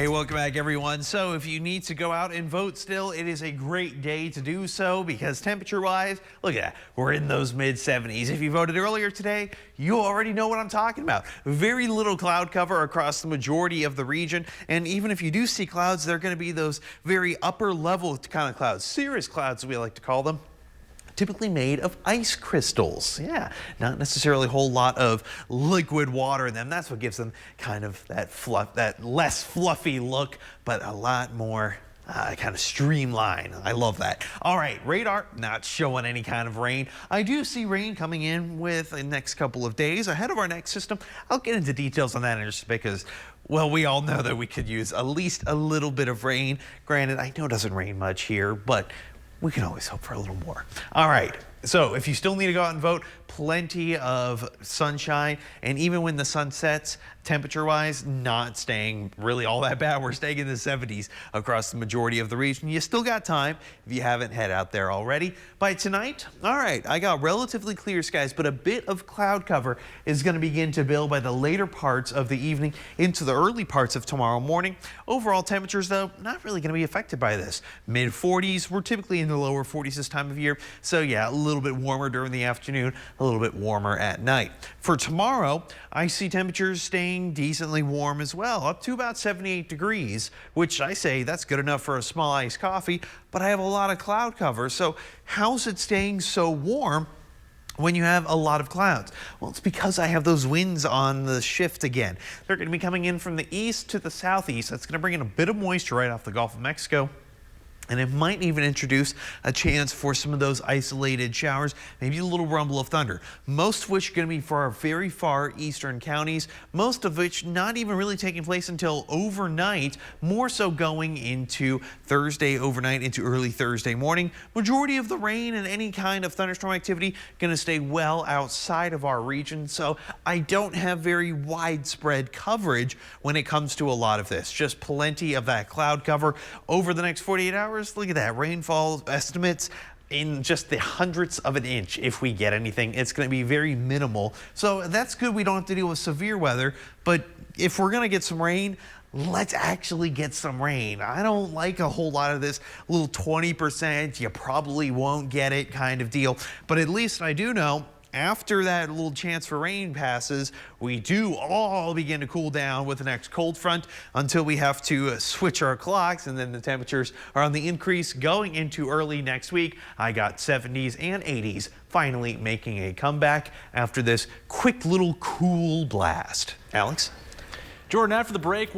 Hey, welcome back, everyone. So if you need to go out and vote still, it is a great day to do so because temperature-wise, look at that. We're in those mid-70s. If you voted earlier today, you already know what I'm talking about. Very little cloud cover across the majority of the region. And even if you do see clouds, they're going to be those very upper level kind of clouds, cirrus clouds, we like to call them. Typically made of ice crystals. Yeah, not necessarily a whole lot of liquid water in them. That's what gives them kind of that fluff, that less fluffy look, but a lot more kind of streamlined. I love that. All right, radar not showing any kind of rain. I do see rain coming in with the next couple of days ahead of our next system. I'll get into details on that in just because, well, we all know that we could use at least a little bit of rain. Granted, I know it doesn't rain much here, but we can always hope for a little more. All right, so if you still need to go out and vote, plenty of sunshine, and even when the sun sets, temperature-wise, not staying really all that bad. We're staying in the 70s across the majority of the region. You still got time if you haven't head out there already. By tonight, all right, I got relatively clear skies, but a bit of cloud cover is going to begin to build by the later parts of the evening into the early parts of tomorrow morning. Overall temperatures, though, not really going to be affected by this. Mid-40s, we're typically in the lower 40s this time of year, so yeah, a little bit warmer during the afternoon, a little bit warmer at night. For tomorrow, I see temperatures staying decently warm as well, up to about 78 degrees, which I say that's good enough for a small iced coffee, but I have a lot of cloud cover. So how's it staying so warm when you have a lot of clouds? Well, it's because I have those winds on the shift again. They're going to be coming in from the east to the southeast. That's going to bring in a bit of moisture right off the Gulf of Mexico. And it might even introduce a chance for some of those isolated showers, maybe a little rumble of thunder, most of which are going to be for our very far eastern counties, most of which not even really taking place until overnight, more so going into Thursday overnight into early Thursday morning. Majority of the rain and any kind of thunderstorm activity going to stay well outside of our region, so I don't have very widespread coverage when it comes to a lot of this. Just plenty of that cloud cover over the next 48 hours. Look at that, rainfall estimates in just the hundredths of an inch. If we get anything, it's going to be very minimal. So that's good. We don't have to deal with severe weather, but if we're going to get some rain, let's actually get some rain. I don't like a whole lot of this little 20%, you probably won't get it kind of deal, but at least I do know after that little chance for rain passes, we do all begin to cool down with the next cold front until we have to switch our clocks, and then the temperatures are on the increase going into early next week. I got 70s and 80s finally making a comeback after this quick little cool blast. Alex? Jordan, after the break,